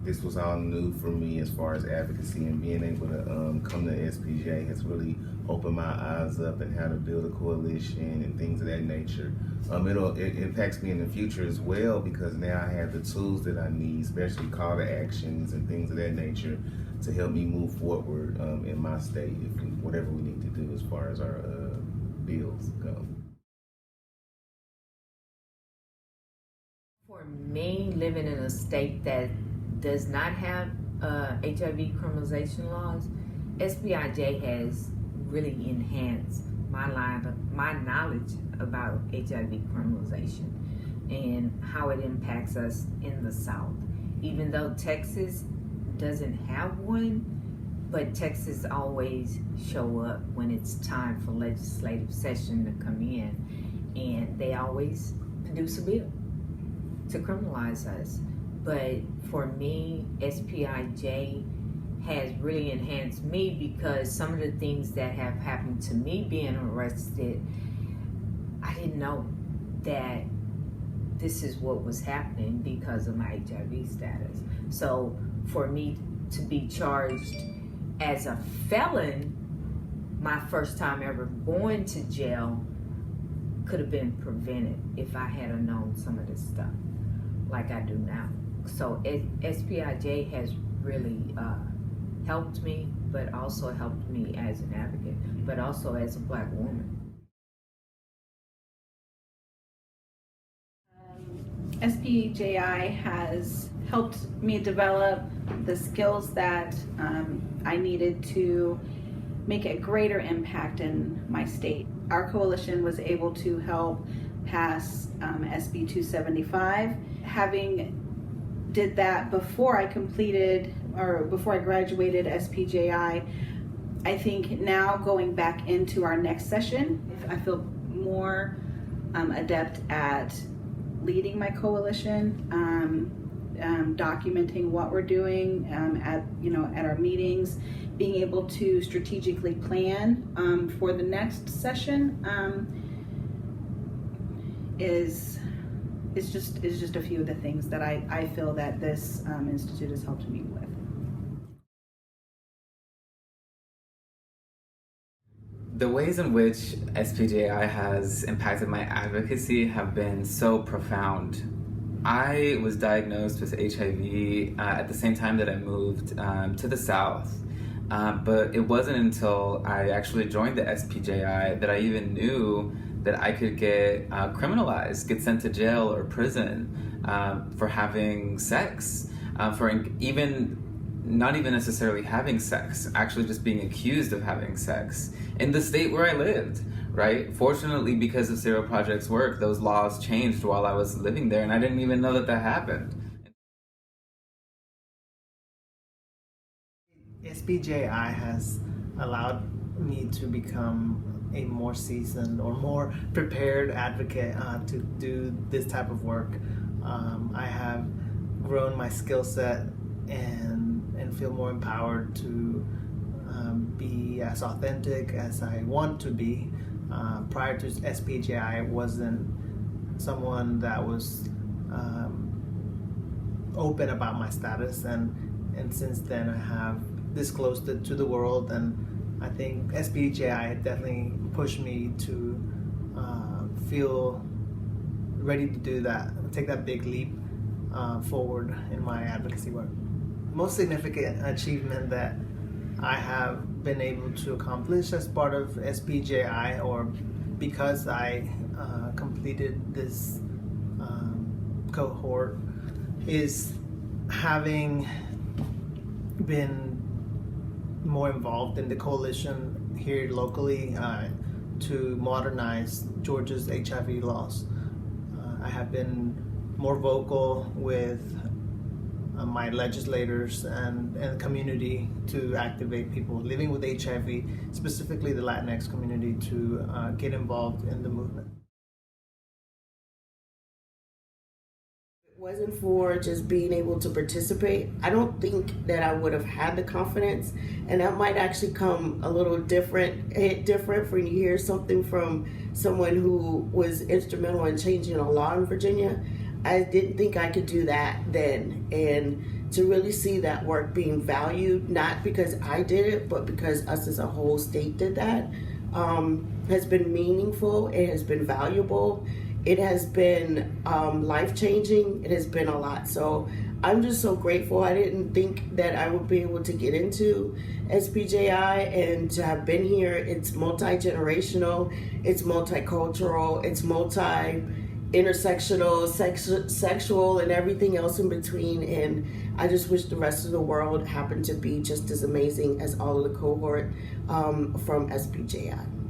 this was all new for me as far as advocacy, and being able to come to SPJ has really opened my eyes up and how to build a coalition and things of that nature. It impacts me in the future as well, because now I have the tools that I need, especially call to actions and things of that nature, to help me move forward in my state, whatever we need to do as far as our bills go. For me, living in a state that does not have HIV criminalization laws, SBIJ has really enhanced my knowledge about HIV criminalization and how it impacts us in the South. Even though Texas doesn't have one, but Texas always show up when it's time for legislative session to come in, and they always produce a bill to criminalize us. But for me, SPIJ has really enhanced me, because some of the things that have happened to me being arrested, I didn't know that this is what was happening because of my HIV status. So for me to be charged as a felon, my first time ever going to jail could have been prevented if I had known some of this stuff like I do now. So SPIJ has really helped me, but also helped me as an advocate, but also as a Black woman. SPJI has helped me develop the skills that I needed to make a greater impact in my state. Our coalition was able to help pass SB 275. Having did that before I graduated SPJI, I think now going back into our next session, I feel more adept at leading my coalition, documenting what we're doing at our meetings, being able to strategically plan for the next session is just a few of the things that I feel that this institute has helped me with. The ways in which SPJI has impacted my advocacy have been so profound. I was diagnosed with HIV at the same time that I moved to the South, but it wasn't until I actually joined the SPJI that I even knew that I could get criminalized, get sent to jail or prison for having sex, for not even necessarily having sex, actually just being accused of having sex in the state where I lived, right? Fortunately, because of SERO Project's work, those laws changed while I was living there, and I didn't even know that happened. SPJI has allowed me to become a more seasoned or more prepared advocate to do this type of work. I have grown my skill set and feel more empowered to be as authentic as I want to be. Prior to SPJI, I wasn't someone that was open about my status, and since then I have disclosed it to the world, and I think SPJI definitely pushed me to feel ready to do that, take that big leap forward in my advocacy work. Most significant achievement that I have been able to accomplish as part of SPJI, or because I completed this cohort, is having been more involved in the coalition here locally to modernize Georgia's HIV laws. I have been more vocal with my legislators and community to activate people living with HIV, specifically the Latinx community, to get involved in the movement. If it wasn't for just being able to participate, I don't think that I would have had the confidence, and that might actually come a little different when you hear something from someone who was instrumental in changing a law in Virginia. I didn't think I could do that then, and to really see that work being valued, not because I did it, but because us as a whole state did that, has been meaningful. It has been valuable. It has been life-changing. It has been a lot. So I'm just so grateful. I didn't think that I would be able to get into SPJI, and to have been here. It's multi-generational, it's multicultural, it's intersectional, sexual, and everything else in between. And I just wish the rest of the world happened to be just as amazing as all of the cohort from SPJI.